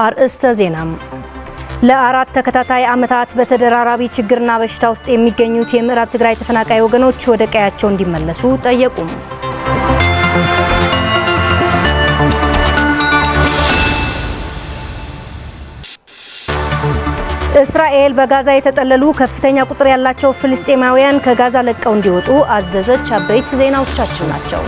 አርእስተ ዜና ለአራት ተከታታይ ዓመታት በተደራራቢ ችግርና በሽታ ውስጥ የሚገኙት የምዕራብ ትግራይ ተፈናቃይ ወገኖች ወደ ቀያቸው እንዲመለሱ ጠየቁ። እስራኤል በጋዛ የተጠለሉ ከፍተኛ ቁጥር ያላቸው ፍልስጤማውያን ከጋዛ ለቀው እንዲወጡ አዘዘች። አበይት ዜናዎቻችን ናቸው።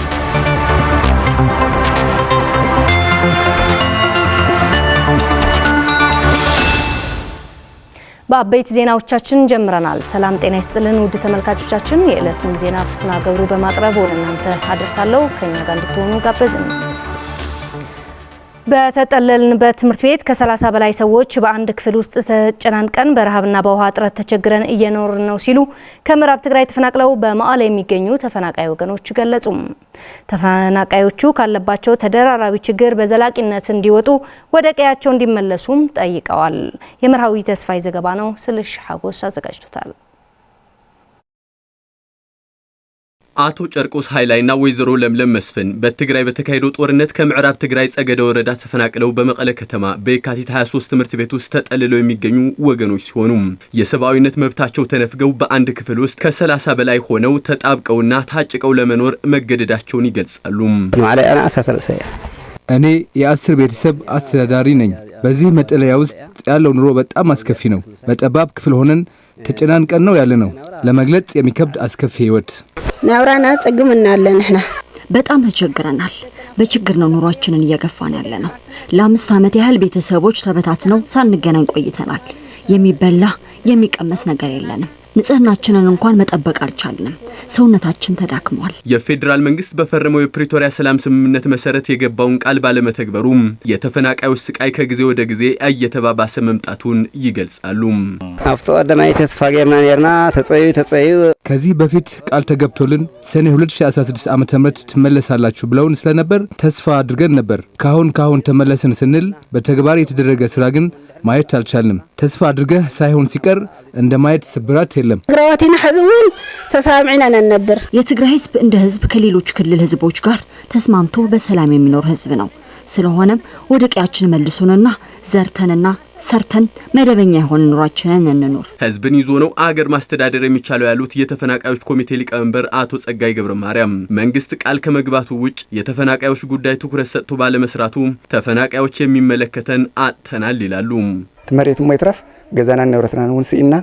በአበይት ዜናዎቻችን ጀምረናል። ሰላም ጤና ይስጥልን ውድ ተመልካቾቻችን፣ የዕለቱን ዜና ፍቱና ገብሩ በማቅረብ ወደ እናንተ አደርሳለሁ። ከኛ ጋር እንድትሆኑ ጋበዝን። በተጠለልንበት ትምህርት ቤት ከ30 በላይ ሰዎች በአንድ ክፍል ውስጥ ተጨናንቀን በረሃብና በውሃ እጥረት ተቸግረን እየኖርን ነው ሲሉ ከምዕራብ ትግራይ ተፈናቅለው በመቀለ የሚገኙ ተፈናቃይ ወገኖች ገለጹ። ተፈናቃዮቹ ካለባቸው ተደራራቢ ችግር በዘላቂነት እንዲወጡ ወደ ቀያቸው እንዲመለሱም ጠይቀዋል። የመርሃዊ ተስፋይ ዘገባ ነው። ስልሽ ሐጎስ አዘጋጅቶታል። አቶ ጨርቆስ ኃይላይና ወይዘሮ ለምለም መስፍን በትግራይ በተካሄደው ጦርነት ከምዕራብ ትግራይ ጸገደ ወረዳ ተፈናቅለው በመቀለ ከተማ በየካቲት 23 ትምህርት ቤት ውስጥ ተጠልለው የሚገኙ ወገኖች ሲሆኑ የሰብአዊነት መብታቸው ተነፍገው በአንድ ክፍል ውስጥ ከ30 በላይ ሆነው ተጣብቀውና ታጭቀው ለመኖር መገደዳቸውን ይገልጻሉ። እኔ የ10 ቤተሰብ አስተዳዳሪ ነኝ። በዚህ መጠለያ ውስጥ ያለው ኑሮ በጣም አስከፊ ነው። በጠባብ ክፍል ሆነን ተጨናንቀን ነው ያለነው። ለመግለጽ የሚከብድ አስከፊ ህይወት ናውራና ጽግምናለን። እحنا በጣም ተቸግረናል። በችግር ነው ኑሯችንን እየገፋን ያለነው። ለ5 ዓመት ያህል ቤተሰቦች ተበታትነው ሳንገናኝ ቆይተናል። የሚበላ የሚቀመስ ነገር የለንም። ንጽህናችንን እንኳን መጠበቅ አልቻልንም። ሰውነታችን ተዳክሟል። የፌደራል መንግስት በፈረመው የፕሪቶሪያ ሰላም ስምምነት መሰረት የገባውን ቃል ባለመተግበሩ የተፈናቃዮች ስቃይ ከጊዜ ወደ ጊዜ እየተባባሰ መምጣቱን ይገልጻሉ። አፍቶ አደማይ ተስፋ ገርና የርና ተጸዩ ከዚህ በፊት ቃል ተገብቶልን ሰኔ 2016 ዓ.ም ትመለሳላችሁ ብለውን ስለነበር ተስፋ አድርገን ነበር። ካሁን ተመለስን ስንል በተግባር የተደረገ ስራ ግን ማየት አልቻልንም። ተስፋ አድርገህ ሳይሆን ሲቀር እንደማየት ስብራት የለም። ግራዋቲና ህዝቡን ተሳምዒና ነበር። የትግራይ ህዝብ እንደ ህዝብ ከሌሎች ክልል ህዝቦች ጋር ተስማምቶ በሰላም የሚኖር ህዝብ ነው። ስለሆነም ወደ ቀያችን መልሶንና ዘርተንና ሰርተን መደበኛ የሆነ ኑሯችንን እንኖር። ህዝብን ይዞ ነው አገር ማስተዳደር የሚቻለው ያሉት የተፈናቃዮች ኮሚቴ ሊቀመንበር አቶ ጸጋይ ገብረማርያም መንግስት ቃል ከመግባቱ ውጭ የተፈናቃዮች ጉዳይ ትኩረት ሰጥቶ ባለመስራቱ ተፈናቃዮች የሚመለከተን አጥተናል ይላሉ። መሬት ሞይትራፍ ገዛና ንብረትና ወንሲና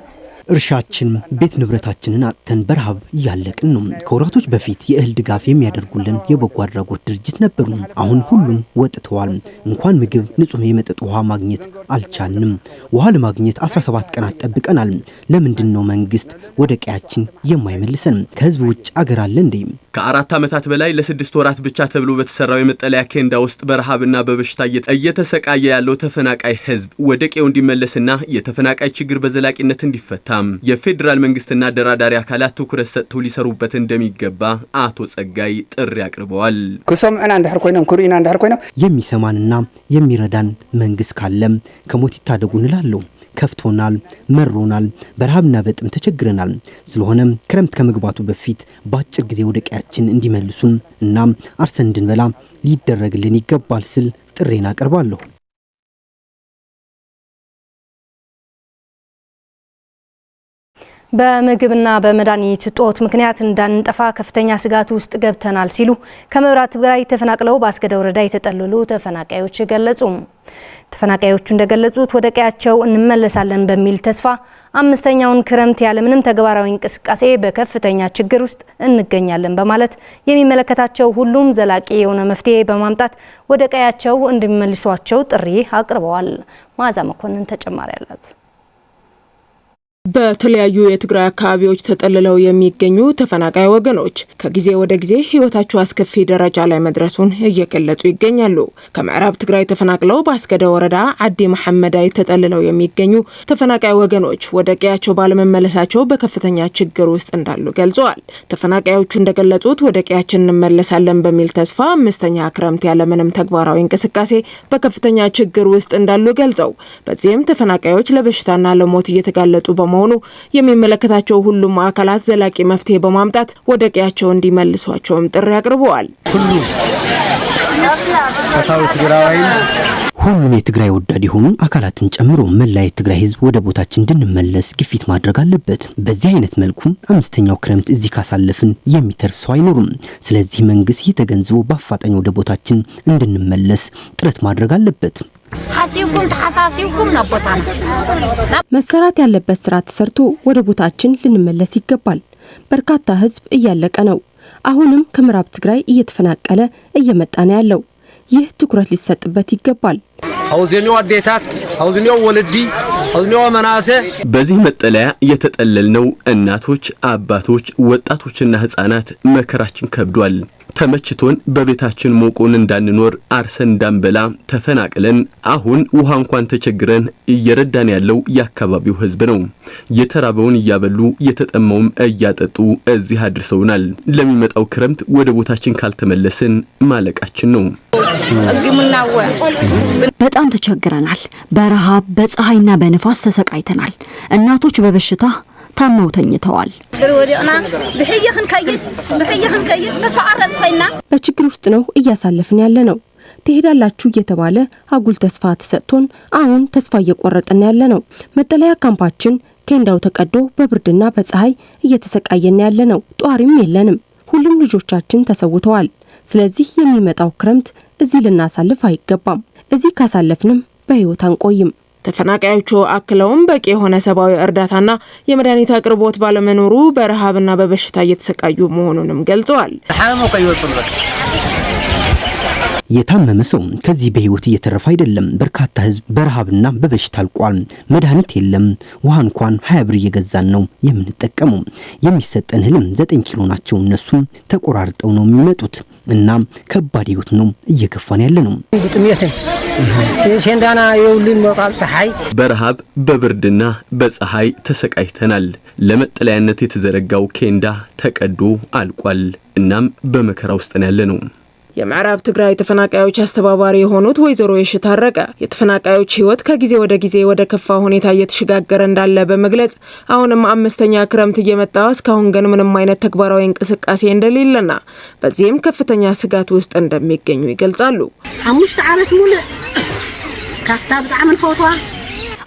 እርሻችን ቤት ንብረታችንን አጥተን በረሃብ ያለቅን ነው። ከወራቶች በፊት የእህል ድጋፍ የሚያደርጉልን የበጎ አድራጎት ድርጅት ነበሩ። አሁን ሁሉም ወጥተዋል። እንኳን ምግብ ንጹህ የመጠጥ ውሃ ማግኘት አልቻልንም። ውሃ ለማግኘት 17 ቀናት ጠብቀናል። ለምንድን ነው መንግስት ወደ ቀያችን የማይመልሰን? ከህዝብ ውጭ አገር አለ እንዴ? ከ4 ዓመታት በላይ ለ6 ወራት ብቻ ተብሎ በተሰራው የመጠለያ ኬንዳ ውስጥ በረሃብና በበሽታ እየተሰቃየ ያለው ተፈናቃይ ህዝብ ወደ ቀዬው እንዲመለስና የተፈናቃይ ችግር በዘላቂነት እንዲፈታ የፌደራል መንግስትና ደራዳሪ አካላት ትኩረት ሰጥተው ሊሰሩበት እንደሚገባ አቶ ጸጋይ ጥሪ አቅርበዋል። ከሰምዕና እንደህር ኮይነን ኩሪና እንደህር ኮይነን የሚሰማንና የሚረዳን መንግስት ካለም ከሞት ይታደጉን እላለሁ። ከፍቶናል፣ መሮናል፣ በረሃብና በጥም ተቸግረናል። ስለሆነም ክረምት ከመግባቱ በፊት በአጭር ጊዜ ወደ ቀያችን እንዲመልሱን እና አርሰን እንድንበላ ሊደረግልን ይገባል ስል ጥሬን አቀርባለሁ። በምግብና በመድኃኒት ጦት ምክንያት እንዳንጠፋ ከፍተኛ ስጋት ውስጥ ገብተናል ሲሉ ከምዕራብ ትግራይ ተፈናቅለው በአስገደ ወረዳ የተጠለሉ ተፈናቃዮች ገለጹ። ተፈናቃዮቹ እንደገለጹት ወደ ቀያቸው እንመለሳለን በሚል ተስፋ 5ኛውን ክረምት ያለምንም ተግባራዊ እንቅስቃሴ በከፍተኛ ችግር ውስጥ እንገኛለን በማለት የሚመለከታቸው ሁሉም ዘላቂ የሆነ መፍትሄ በማምጣት ወደ ቀያቸው እንዲመልሷቸው ጥሪ አቅርበዋል። ማዛ መኮንን ተጨማሪ አላት። በተለያዩ የትግራይ አካባቢዎች ተጠልለው የሚገኙ ተፈናቃይ ወገኖች ከጊዜ ወደ ጊዜ ህይወታቸው አስከፊ ደረጃ ላይ መድረሱን እየገለጹ ይገኛሉ። ከምዕራብ ትግራይ ተፈናቅለው በአስገደ ወረዳ አዲ መሐመዳይ ተጠልለው የሚገኙ ተፈናቃይ ወገኖች ወደ ቀያቸው ባለመመለሳቸው በከፍተኛ ችግር ውስጥ እንዳሉ ገልጸዋል። ተፈናቃዮቹ እንደገለጹት ወደ ቀያችን እንመለሳለን በሚል ተስፋ 5ኛ ክረምት ያለምንም ተግባራዊ እንቅስቃሴ በከፍተኛ ችግር ውስጥ እንዳሉ ገልጸው በዚህም ተፈናቃዮች ለበሽታና ለሞት እየተጋለጡ በመሆኑ የሚመለከታቸው ሁሉም አካላት ዘላቂ መፍትሄ በማምጣት ወደ ቀያቸው እንዲመልሷቸውም ጥሪ አቅርበዋል። ሁሉም የትግራይ ወዳድ የሆኑ አካላትን ጨምሮ መላ የትግራይ ህዝብ ወደ ቦታችን እንድንመለስ ግፊት ማድረግ አለበት። በዚህ አይነት መልኩ አምስተኛው ክረምት እዚህ ካሳለፍን የሚተርፍ ሰው አይኖርም። ስለዚህ መንግስት እየተገንዝቦ በአፋጣኝ ወደ ቦታችን እንድንመለስ ጥረት ማድረግ አለበት። መሰራት ያለበት ስራ ተሰርቶ ወደ ቦታችን ልንመለስ ይገባል። በርካታ ህዝብ እያለቀ ነው። አሁንም ከምዕራብ ትግራይ እየተፈናቀለ እየመጣ ነው ያለው። ይህ ትኩረት ሊሰጥበት ይገባል። አውዘኒው አዴታት አውዘኒው ወልዲ አውዘኒው መናሰ በዚህ መጠለያ የተጠለልነው እናቶች፣ አባቶች፣ ወጣቶችና ህፃናት መከራችን ከብዷል። ተመችቶን በቤታችን ሞቆን እንዳንኖር አርሰን እንዳንበላ ተፈናቅለን አሁን ውሃ እንኳን ተቸግረን እየረዳን ያለው የአካባቢው ህዝብ ነው። የተራበውን እያበሉ የተጠማውም እያጠጡ እዚህ አድርሰውናል። ለሚመጣው ክረምት ወደ ቦታችን ካልተመለስን ማለቃችን ነው። በጣም ተቸግረናል። በረሃብ በፀሐይና በንፋስ ተሰቃይተናል። እናቶች በበሽታ ታመው ተኝተዋል። በችግር ውስጥ ነው እያሳለፍን ያለ ነው። ትሄዳላችሁ እየተባለ አጉል ተስፋ ተሰጥቶን አሁን ተስፋ እየቆረጥን ያለ ነው። መጠለያ ካምፓችን ኬንዳው ተቀዶ በብርድና በፀሐይ እየተሰቃየን ያለ ነው። ጧሪም የለንም። ሁሉም ልጆቻችን ተሰውተዋል። ስለዚህ የሚመጣው ክረምት እዚህ ልናሳልፍ አይገባም። እዚህ ካሳለፍንም በህይወት አንቆይም። ተፈናቃዮቹ አክለውም በቂ የሆነ ሰብአዊ እርዳታና የመድኃኒት አቅርቦት ባለመኖሩ በረሃብና በበሽታ እየተሰቃዩ መሆኑንም ገልጸዋል። የታመመ ሰው ከዚህ በህይወት እየተረፈ አይደለም። በርካታ ህዝብ በረሃብና በበሽታ አልቋል። መድኃኒት የለም። ውሃ እንኳን 20 ብር እየገዛን ነው የምንጠቀመው። የሚሰጠን ህልም 9 ኪሎ ናቸው። እነሱም ተቆራርጠው ነው የሚመጡት እና ከባድ ህይወት ነው እየገፋን ያለ ነው። ሸንዳና የውልን መቃል ፀሐይ በረሃብ በብርድና በፀሐይ ተሰቃይተናል። ለመጠለያነት የተዘረጋው ኬንዳ ተቀዶ አልቋል። እናም በመከራ ውስጥ ነው ያለነው። የምዕራብ ትግራይ ተፈናቃዮች አስተባባሪ የሆኑት ወይዘሮ የሽታረቀ የተፈናቃዮች ህይወት ከጊዜ ወደ ጊዜ ወደ ከፋ ሁኔታ እየተሸጋገረ እንዳለ በመግለጽ አሁንም አምስተኛ ክረምት እየመጣ እስካሁን ግን ምንም አይነት ተግባራዊ እንቅስቃሴ እንደሌለና በዚህም ከፍተኛ ስጋት ውስጥ እንደሚገኙ ይገልጻሉ። 5 ዓመት ሙሉ ካፍታ በጣም እንፎቷ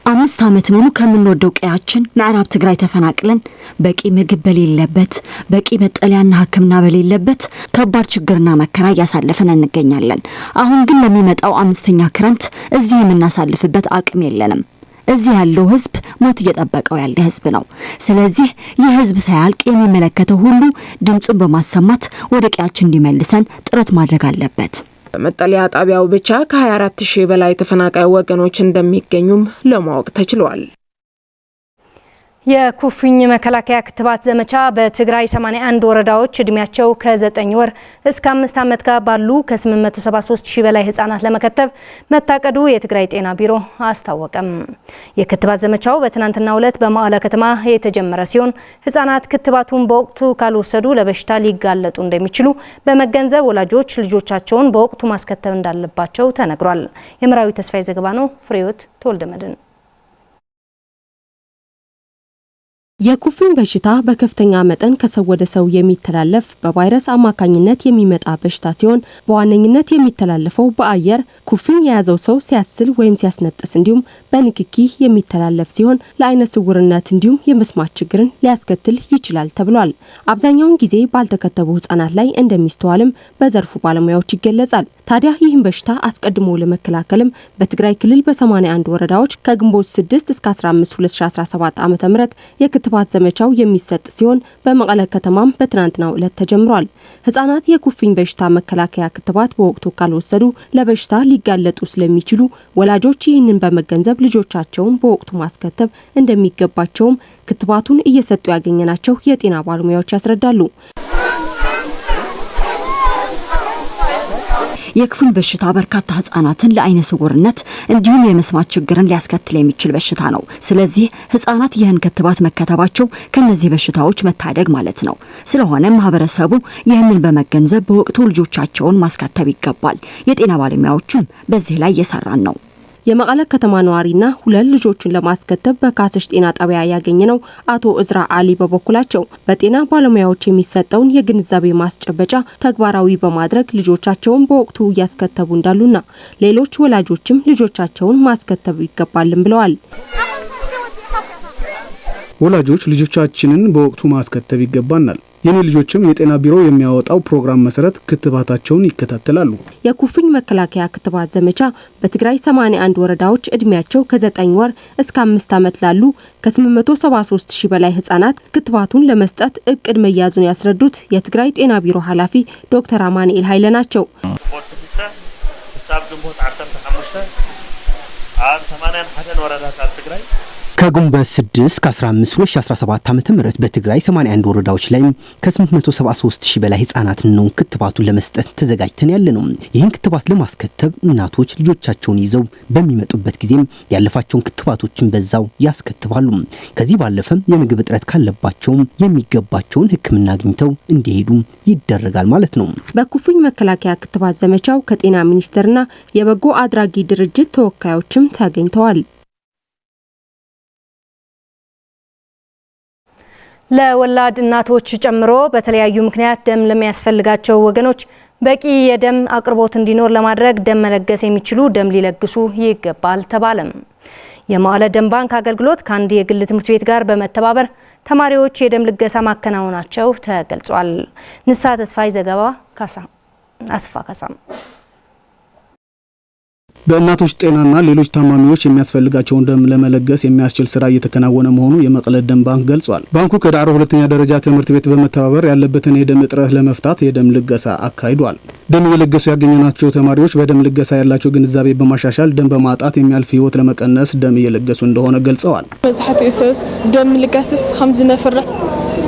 5 ዓመት ሙሉ ከምንወደው ቀያችን ምዕራብ ትግራይ ተፈናቅለን በቂ ምግብ በሌለበት በቂ መጠለያና ሕክምና በሌለበት ከባድ ችግርና መከራ ያሳለፈን እንገኛለን። አሁን ግን ለሚመጣው አምስተኛ ክረምት እዚህ የምናሳልፍበት አቅም የለንም። እዚህ ያለው ህዝብ ሞት እየጠበቀው ያለ ህዝብ ነው። ስለዚህ ይህ ህዝብ ሳያልቅ የሚመለከተው ሁሉ ድምጹን በማሰማት ወደ ቀያችን እንዲመልሰን ጥረት ማድረግ አለበት። በመጠለያ ጣቢያው ብቻ ከ24000 በላይ ተፈናቃይ ወገኖች እንደሚገኙም ለማወቅ ተችሏል። የኩፍኝ መከላከያ ክትባት ዘመቻ በትግራይ 81 ወረዳዎች እድሜያቸው ከ9 ወር እስከ 5 ዓመት ጋር ባሉ ከ873000 በላይ ህጻናት ለመከተብ መታቀዱ የትግራይ ጤና ቢሮ አስታወቀም። የክትባት ዘመቻው በትናንትናው ዕለት በመቀለ ከተማ የተጀመረ ሲሆን ህጻናት ክትባቱን በወቅቱ ካልወሰዱ ለበሽታ ሊጋለጡ እንደሚችሉ በመገንዘብ ወላጆች ልጆቻቸውን በወቅቱ ማስከተብ እንዳለባቸው ተነግሯል። የምራዊ ተስፋይ ዘገባ ነው። ፍሬዎት ተወልደመድን የኩፍኝ በሽታ በከፍተኛ መጠን ከሰው ወደ ሰው የሚተላለፍ በቫይረስ አማካኝነት የሚመጣ በሽታ ሲሆን በዋነኝነት የሚተላለፈው በአየር ኩፍኝ የያዘው ሰው ሲያስል ወይም ሲያስነጥስ እንዲሁም በንክኪ የሚተላለፍ ሲሆን ለአይነ ስውርነት እንዲሁም የመስማት ችግርን ሊያስከትል ይችላል ተብሏል። አብዛኛውን ጊዜ ባልተከተቡ ህጻናት ላይ እንደሚስተዋልም በዘርፉ ባለሙያዎች ይገለጻል። ታዲያ ይህን በሽታ አስቀድሞ ለመከላከልም በትግራይ ክልል በ81 ወረዳዎች ከግንቦት 6 እስከ 15 2017 ዓ.ም የክትባት ዘመቻው የሚሰጥ ሲሆን በመቀለ ከተማም በትናንትናው ዕለት ተጀምሯል። ህጻናት የኩፍኝ በሽታ መከላከያ ክትባት በወቅቱ ካልወሰዱ ለበሽታ ሊጋለጡ ስለሚችሉ ወላጆች ይህንን በመገንዘብ ልጆቻቸውን በወቅቱ ማስከተብ እንደሚገባቸውም ክትባቱን እየሰጡ ያገኘናቸው የጤና ባለሙያዎች ያስረዳሉ። የኩፍኝ በሽታ በርካታ ህጻናትን ለአይነ ስውርነት እንዲሁም የመስማት ችግርን ሊያስከትል የሚችል በሽታ ነው። ስለዚህ ህጻናት ይህን ክትባት መከተባቸው ከነዚህ በሽታዎች መታደግ ማለት ነው። ስለሆነ ማህበረሰቡ ይህንን በመገንዘብ በወቅቱ ልጆቻቸውን ማስከተብ ይገባል። የጤና ባለሙያዎችም በዚህ ላይ እየሰራን ነው። የመቀለ ከተማ ነዋሪና ሁለት ልጆችን ለማስከተብ በካሰሽ ጤና ጣቢያ ያገኘነው አቶ እዝራ አሊ በበኩላቸው በጤና ባለሙያዎች የሚሰጠውን የግንዛቤ ማስጨበጫ ተግባራዊ በማድረግ ልጆቻቸውን በወቅቱ እያስከተቡ እንዳሉና ሌሎች ወላጆችም ልጆቻቸውን ማስከተብ ይገባልን ብለዋል። ወላጆች ልጆቻችንን በወቅቱ ማስከተብ ይገባናል። የኔ ልጆችም የጤና ቢሮ የሚያወጣው ፕሮግራም መሰረት ክትባታቸውን ይከታተላሉ። የኩፍኝ መከላከያ ክትባት ዘመቻ በትግራይ 81 ወረዳዎች እድሜያቸው ከ9 ወር እስከ 5 ዓመት ላሉ ከ873 ሺህ በላይ ህጻናት ክትባቱን ለመስጠት እቅድ መያዙን ያስረዱት የትግራይ ጤና ቢሮ ኃላፊ ዶክተር አማኑኤል ኃይለ ናቸው። ከግንቦት 6 እስከ 15 2017 ዓ.ም በትግራይ 81 ወረዳዎች ላይ ከ873 ሺህ በላይ ህጻናትን ነው ክትባቱን ለመስጠት ተዘጋጅተን ያለነው። ይህን ክትባት ለማስከተብ እናቶች ልጆቻቸውን ይዘው በሚመጡበት ጊዜ ያለፋቸውን ክትባቶችን በዛው ያስከትባሉ። ከዚህ ባለፈ የምግብ እጥረት ካለባቸው የሚገባቸውን ሕክምና አግኝተው እንዲሄዱ ይደረጋል ማለት ነው። በኩፍኝ መከላከያ ክትባት ዘመቻው ከጤና ሚኒስቴርና የበጎ አድራጊ ድርጅት ተወካዮችም ተገኝተዋል። ለወላድ እናቶች ጨምሮ በተለያዩ ምክንያት ደም ለሚያስፈልጋቸው ወገኖች በቂ የደም አቅርቦት እንዲኖር ለማድረግ ደም መለገስ የሚችሉ ደም ሊለግሱ ይገባል ተባለም። የመቀለ ደም ባንክ አገልግሎት ከአንድ የግል ትምህርት ቤት ጋር በመተባበር ተማሪዎች የደም ልገሳ ማከናወናቸው ተገልጿል። ንሳ ተስፋይ ዘገባ አስፋ ካሳም በእናቶች ጤናና ሌሎች ታማሚዎች የሚያስፈልጋቸውን ደም ለመለገስ የሚያስችል ስራ እየተከናወነ መሆኑ የመቀለ ደም ባንክ ገልጿል። ባንኩ ከዳዕሮ ሁለተኛ ደረጃ ትምህርት ቤት በመተባበር ያለበትን የደም እጥረት ለመፍታት የደም ልገሳ አካሂዷል። ደም እየለገሱ ያገኘናቸው ተማሪዎች በደም ልገሳ ያላቸው ግንዛቤ በማሻሻል ደም በማጣት የሚያልፍ ህይወት ለመቀነስ ደም እየለገሱ እንደሆነ ገልጸዋል። መዝሐት ይሰስ ደም ልጋስስ ሐምዝ ነፈራ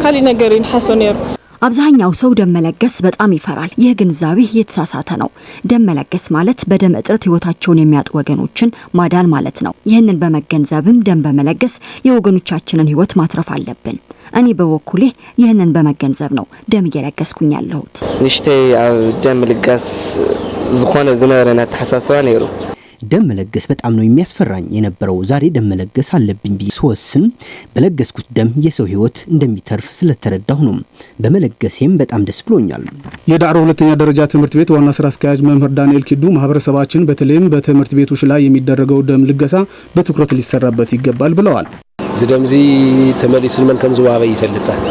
ካሊ ነገርን ሐሶኔር አብዛኛው ሰው ደም መለገስ በጣም ይፈራል። ይህ ግንዛቤ የተሳሳተ ነው። ደም መለገስ ማለት በደም እጥረት ህይወታቸውን የሚያጡ ወገኖችን ማዳን ማለት ነው። ይህንን በመገንዘብም ደም በመለገስ የወገኖቻችንን ህይወት ማትረፍ አለብን። እኔ በወኩሌ ይህንን በመገንዘብ ነው ደም እየለገስኩኝ ያለሁት። ንሽቴ ደም ልጋስ ዝኮነ ዝነበረና ተሐሳስባ ነይሩ። ደም መለገስ በጣም ነው የሚያስፈራኝ የነበረው። ዛሬ ደም መለገስ አለብኝ ብዬ ስወስን በለገስኩት ደም የሰው ህይወት እንደሚተርፍ ስለተረዳሁ ነው። በመለገሴም በጣም ደስ ብሎኛል። የዳዕሮ ሁለተኛ ደረጃ ትምህርት ቤት ዋና ስራ አስኪያጅ መምህር ዳንኤል ኪዱ ማህበረሰባችን በተለይም በትምህርት ቤቶች ላይ የሚደረገው ደም ልገሳ በትኩረት ሊሰራበት ይገባል ብለዋል። ዝደምዚ ተመሊሱን መን ከም ዝዋበ ይፈልጣል።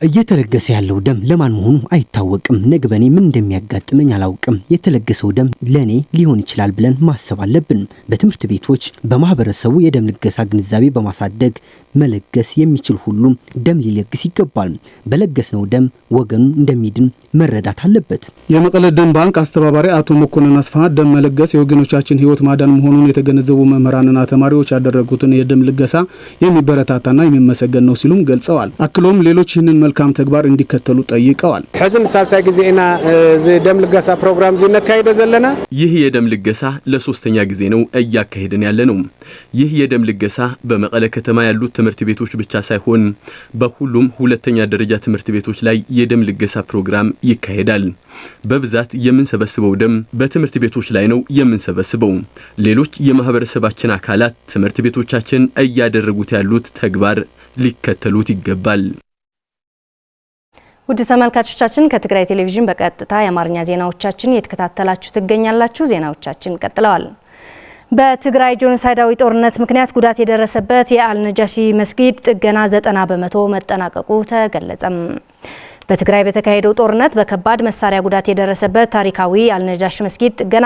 እየተለገሰ ያለው ደም ለማን መሆኑ አይታወቅም። ነገ በኔ ምን እንደሚያጋጥመኝ አላውቅም። የተለገሰው ደም ለኔ ሊሆን ይችላል ብለን ማሰብ አለብን። በትምህርት ቤቶች በማህበረሰቡ የደም ልገሳ ግንዛቤ በማሳደግ መለገስ የሚችል ሁሉ ደም ሊለግስ ይገባል። በለገስነው ደም ወገኑ እንደሚድን መረዳት አለበት። የመቀለ ደም ባንክ አስተባባሪ አቶ መኮንን አስፋ ደም መለገስ የወገኖቻችን ህይወት ማዳን መሆኑን የተገነዘቡ መምህራንና ተማሪዎች ያደረጉትን የደም ልገሳ የሚበረታታና የሚመሰገን ነው ሲሉም ገልጸዋል። አክሎም ሌሎች ይህንን መልካም ተግባር እንዲከተሉ ጠይቀዋል። ሕዝን ሳሳይ ጊዜና ደም ልገሳ ፕሮግራም ዝነካይደ ዘለና ይህ የደም ልገሳ ለሶስተኛ ጊዜ ነው እያካሄደን ያለነው። ይህ የደም ልገሳ በመቀለ ከተማ ያሉት ትምህርት ቤቶች ብቻ ሳይሆን በሁሉም ሁለተኛ ደረጃ ትምህርት ቤቶች ላይ የደም ልገሳ ፕሮግራም ይካሄዳል። በብዛት የምንሰበስበው ደም በትምህርት ቤቶች ላይ ነው የምንሰበስበው። ሌሎች የማህበረሰባችን አካላት ትምህርት ቤቶቻችን እያደረጉት ያሉት ተግባር ሊከተሉት ይገባል። ውድ ተመልካቾቻችን ከትግራይ ቴሌቪዥን በቀጥታ የአማርኛ ዜናዎቻችን እየተከታተላችሁ ትገኛላችሁ። ዜናዎቻችን ቀጥለዋል። በትግራይ ጄኖሳይዳዊ ጦርነት ምክንያት ጉዳት የደረሰበት የአልነጃሺ መስጊድ ጥገና 90% መጠናቀቁ ተገለጸም። በትግራይ በተካሄደው ጦርነት በከባድ መሳሪያ ጉዳት የደረሰበት ታሪካዊ አልነጃሺ መስጊድ ጥገና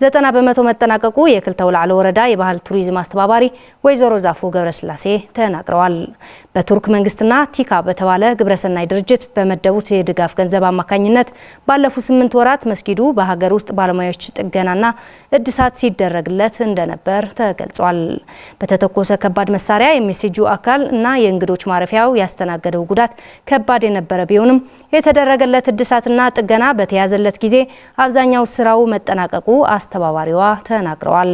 90% መጠናቀቁ የክልተ ውላዕሎ ወረዳ የባህል ቱሪዝም አስተባባሪ ወይዘሮ ዛፉ ገብረስላሴ ተናግረዋል። በቱርክ መንግስትና ቲካ በተባለ ግብረሰናይ ድርጅት በመደቡት የድጋፍ ገንዘብ አማካኝነት ባለፉት 8 ወራት መስጊዱ በሀገር ውስጥ ባለሙያዎች ጥገናና እድሳት ሲደረግለት እንደነበር ተገልጿል። በተተኮሰ ከባድ መሳሪያ የሚሲጁ አካል እና የእንግዶች ማረፊያው ያስተናገደው ጉዳት ከባድ የነበረ ቢሆንም የተደረገለት እድሳትና ጥገና በተያዘለት ጊዜ አብዛኛው ስራው መጠናቀቁ አስተባባሪዋ ተናግረዋል።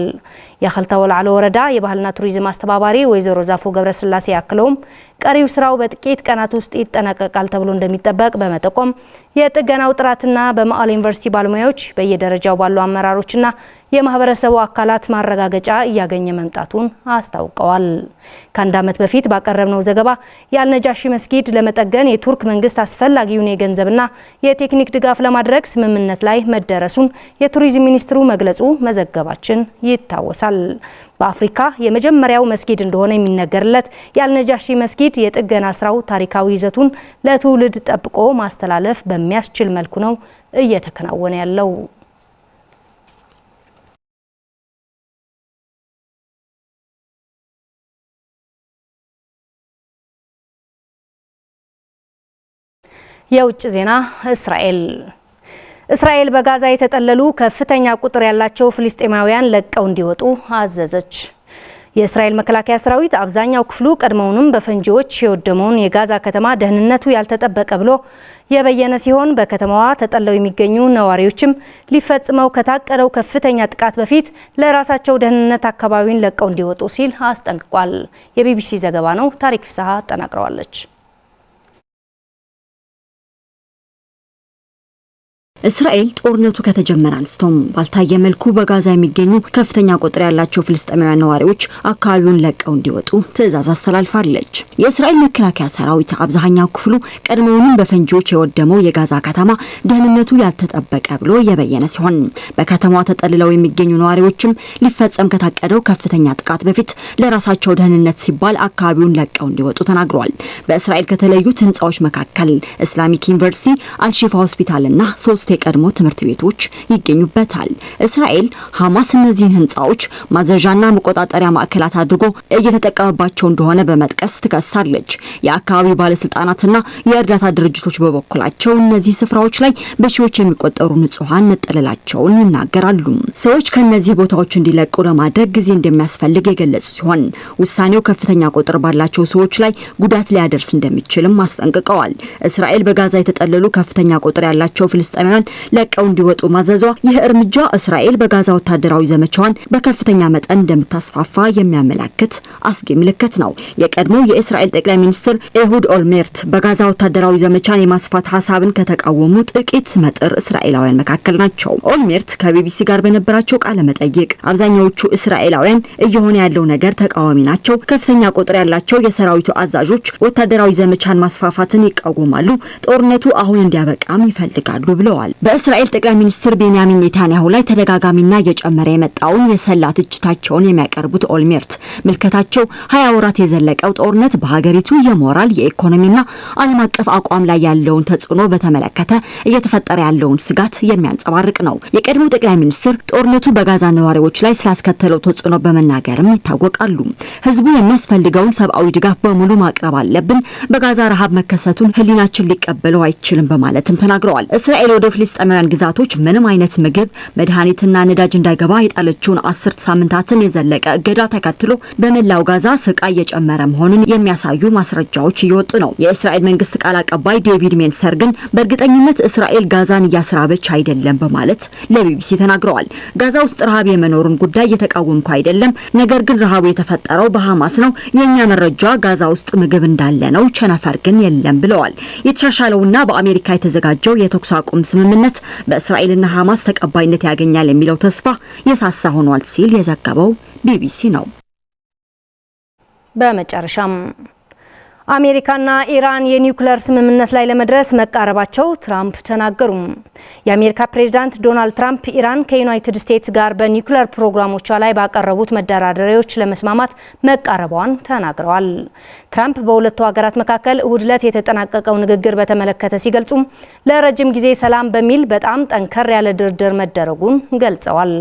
የክልተ ውላዕሎ ወረዳ የባህልና ቱሪዝም አስተባባሪ ወይዘሮ ዛፉ ገብረስላሴ ያክለውም ቀሪው ስራው በጥቂት ቀናት ውስጥ ይጠናቀቃል ተብሎ እንደሚጠበቅ በመጠቆም የጥገናው ጥራትና በመቀሌ ዩኒቨርሲቲ ባለሙያዎች በየደረጃው ባሉ አመራሮችና የማህበረሰቡ አካላት ማረጋገጫ እያገኘ መምጣቱን አስታውቀዋል። ከአንድ ዓመት በፊት ባቀረብነው ዘገባ የአልነጃሺ መስጊድ ለመጠገን የቱርክ መንግስት አስፈላጊውን የገንዘብና የቴክኒክ ድጋፍ ለማድረግ ስምምነት ላይ መደረሱን የቱሪዝም ሚኒስትሩ መግለጹ መዘገባችን ይታወሳል። በአፍሪካ የመጀመሪያው መስጊድ እንደሆነ የሚነገርለት የአልነጃሺ መስጊድ የጥገና ስራው ታሪካዊ ይዘቱን ለትውልድ ጠብቆ ማስተላለፍ በሚያስችል መልኩ ነው እየተከናወነ ያለው። የውጭ ዜና እስራኤል በጋዛ የተጠለሉ ከፍተኛ ቁጥር ያላቸው ፍልስጤማውያን ለቀው እንዲወጡ አዘዘች። የእስራኤል መከላከያ ሰራዊት አብዛኛው ክፍሉ ቀድሞውንም በፈንጂዎች የወደመውን የጋዛ ከተማ ደህንነቱ ያልተጠበቀ ብሎ የበየነ ሲሆን በከተማዋ ተጠለው የሚገኙ ነዋሪዎችም ሊፈጽመው ከታቀደው ከፍተኛ ጥቃት በፊት ለራሳቸው ደህንነት አካባቢውን ለቀው እንዲወጡ ሲል አስጠንቅቋል። የቢቢሲ ዘገባ ነው። ታሪክ ፍስሐ አጠናቅረዋለች። እስራኤል ጦርነቱ ከተጀመረ አንስቶም ባልታየ መልኩ በጋዛ የሚገኙ ከፍተኛ ቁጥር ያላቸው ፍልስጤማውያን ነዋሪዎች አካባቢውን ለቀው እንዲወጡ ትዕዛዝ አስተላልፋለች። የእስራኤል መከላከያ ሰራዊት አብዛኛው ክፍሉ ቀድሞውንም በፈንጂዎች የወደመው የጋዛ ከተማ ደህንነቱ ያልተጠበቀ ብሎ የበየነ ሲሆን በከተማዋ ተጠልለው የሚገኙ ነዋሪዎችም ሊፈጸም ከታቀደው ከፍተኛ ጥቃት በፊት ለራሳቸው ደህንነት ሲባል አካባቢውን ለቀው እንዲወጡ ተናግሯል። በእስራኤል ከተለዩት ህንጻዎች መካከል እስላሚክ ዩኒቨርሲቲ፣ አልሺፋ ሆስፒታልና 3 የቀድሞ ትምህርት ቤቶች ይገኙበታል። እስራኤል ሐማስ እነዚህን ህንጻዎች ማዘዣና መቆጣጠሪያ ማዕከላት አድርጎ እየተጠቀመባቸው እንደሆነ በመጥቀስ ትከሳለች። የአካባቢ ባለስልጣናትና የእርዳታ ድርጅቶች በበኩላቸው እነዚህ ስፍራዎች ላይ በሺዎች የሚቆጠሩ ንጹሃን መጠለላቸውን ይናገራሉ። ሰዎች ከነዚህ ቦታዎች እንዲለቁ ለማድረግ ጊዜ እንደሚያስፈልግ የገለጹ ሲሆን ውሳኔው ከፍተኛ ቁጥር ባላቸው ሰዎች ላይ ጉዳት ሊያደርስ እንደሚችልም አስጠንቅቀዋል። እስራኤል በጋዛ የተጠለሉ ከፍተኛ ቁጥር ያላቸው ፍልስጤማውያን ለቀው እንዲወጡ ማዘዟ ይህ እርምጃ እስራኤል በጋዛ ወታደራዊ ዘመቻዋን በከፍተኛ መጠን እንደምታስፋፋ የሚያመለክት አስጊ ምልክት ነው። የቀድሞው የእስራኤል ጠቅላይ ሚኒስትር ኤሁድ ኦልሜርት በጋዛ ወታደራዊ ዘመቻን የማስፋት ሀሳብን ከተቃወሙ ጥቂት መጥር እስራኤላውያን መካከል ናቸው። ኦልሜርት ከቢቢሲ ጋር በነበራቸው ቃለ መጠይቅ አብዛኛዎቹ እስራኤላውያን እየሆነ ያለው ነገር ተቃዋሚ ናቸው፣ ከፍተኛ ቁጥር ያላቸው የሰራዊቱ አዛዦች ወታደራዊ ዘመቻን ማስፋፋትን ይቃወማሉ፣ ጦርነቱ አሁን እንዲያበቃም ይፈልጋሉ ብለዋል። በእስራኤል ጠቅላይ ሚኒስትር ቤንያሚን ኔታንያሁ ላይ ተደጋጋሚና እየጨመረ የመጣውን የሰላ ትችታቸውን የሚያቀርቡት ኦልሜርት ምልከታቸው 20 ወራት የዘለቀው ጦርነት በሀገሪቱ የሞራል የኢኮኖሚና ዓለም አቀፍ አቋም ላይ ያለውን ተጽዕኖ በተመለከተ እየተፈጠረ ያለውን ስጋት የሚያንጸባርቅ ነው። የቀድሞው ጠቅላይ ሚኒስትር ጦርነቱ በጋዛ ነዋሪዎች ላይ ስላስከተለው ተጽዕኖ በመናገርም ይታወቃሉ። ህዝቡ የሚያስፈልገውን ሰብአዊ ድጋፍ በሙሉ ማቅረብ አለብን፣ በጋዛ ረሃብ መከሰቱን ህሊናችን ሊቀበለው አይችልም በማለትም ተናግረዋል። እስራኤል ወደ ፍልስጤማውያን ግዛቶች ምንም አይነት ምግብ፣ መድኃኒትና ነዳጅ እንዳይገባ የጣለችውን 10 ሳምንታትን የዘለቀ እገዳ ተከትሎ በመላው ጋዛ ስቃይ እየጨመረ መሆኑን የሚያሳዩ ማስረጃዎች እየወጡ ነው። የእስራኤል መንግስት ቃል አቀባይ ዴቪድ ሜንሰር ግን በእርግጠኝነት እስራኤል ጋዛን እያስራበች አይደለም በማለት ለቢቢሲ ተናግረዋል። ጋዛ ውስጥ ረሃብ የመኖሩን ጉዳይ እየተቃወምኩ አይደለም፣ ነገር ግን ረሃቡ የተፈጠረው በሐማስ ነው። የኛ መረጃ ጋዛ ውስጥ ምግብ እንዳለ ነው፣ ቸነፈር ግን የለም ብለዋል። የተሻሻለውና በአሜሪካ የተዘጋጀው የተኩስ አቁም ስምምነት በእስራኤልና ሐማስ ተቀባይነት ያገኛል የሚለው ተስፋ የሳሳ ሆኗል ሲል የዘገበው ቢቢሲ ነው። በመጨረሻም አሜሪካና ኢራን የኒውክሌር ስምምነት ላይ ለመድረስ መቃረባቸው ትራምፕ ተናገሩ። የአሜሪካ ፕሬዝዳንት ዶናልድ ትራምፕ ኢራን ከዩናይትድ ስቴትስ ጋር በኒውክሌር ፕሮግራሞቿ ላይ ባቀረቡት መደራደሪያዎች ለመስማማት መቃረቧን ተናግረዋል። ትራምፕ በሁለቱ ሀገራት መካከል እሁድ ዕለት የተጠናቀቀው ንግግር በተመለከተ ሲገልጹም ለረጅም ጊዜ ሰላም በሚል በጣም ጠንከር ያለ ድርድር መደረጉን ገልጸዋል።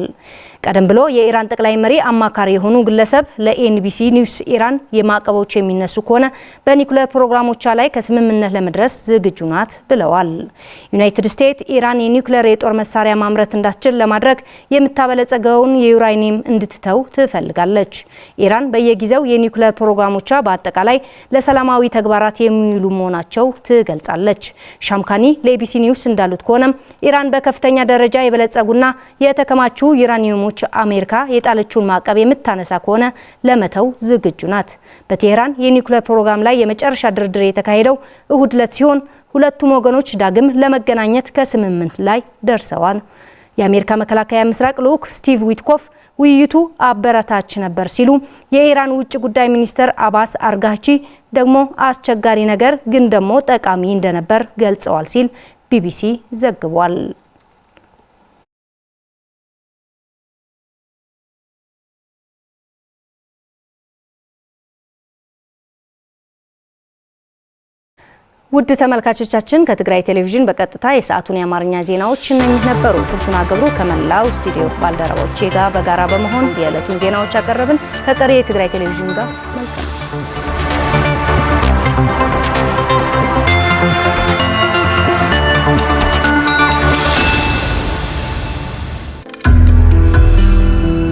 ቀደም ብሎ የኢራን ጠቅላይ መሪ አማካሪ የሆኑ ግለሰብ ለኤንቢሲ ኒውስ ኢራን የማዕቀቦች የሚነሱ ከሆነ በኒውክሌር ፕሮግራሞቿ ላይ ከስምምነት ለመድረስ ዝግጁ ናት ብለዋል። ዩናይትድ ስቴትስ ኢራን የኒውክሌር የጦር መሳሪያ ማምረት እንዳትችል ለማድረግ የምታበለጸገውን የዩራኒየም እንድትተው ትፈልጋለች። ኢራን በየጊዜው የኒውክሌር ፕሮግራሞቿ በአጠቃላይ ለሰላማዊ ተግባራት የሚውሉ መሆናቸው ትገልጻለች። ሻምካኒ ለኤቢሲ ኒውስ እንዳሉት ከሆነም ኢራን በከፍተኛ ደረጃ የበለጸጉና የተከማቹ ዩራኒየሞች ኢራኖች አሜሪካ የጣለችውን ማዕቀብ የምታነሳ ከሆነ ለመተው ዝግጁ ናት። በቴህራን የኒውክሌር ፕሮግራም ላይ የመጨረሻ ድርድር የተካሄደው እሁድ ዕለት ሲሆን ሁለቱም ወገኖች ዳግም ለመገናኘት ከስምምነት ላይ ደርሰዋል። የአሜሪካ መከላከያ ምስራቅ ልዑክ ስቲቭ ዊትኮፍ ውይይቱ አበረታች ነበር ሲሉ የኢራን ውጭ ጉዳይ ሚኒስትር አባስ አርጋቺ ደግሞ አስቸጋሪ ነገር ግን ደግሞ ጠቃሚ እንደነበር ገልጸዋል ሲል ቢቢሲ ዘግቧል። ውድ ተመልካቾቻችን ከትግራይ ቴሌቪዥን በቀጥታ የሰዓቱን የአማርኛ ዜናዎች እነኚህ ነበሩ። ፍርቱና ገብሩ ከመላው ስቱዲዮ ባልደረቦቼ ጋር በጋራ በመሆን የዕለቱን ዜናዎች አቀረብን። ከቀሪ የትግራይ ቴሌቪዥን ጋር መልካም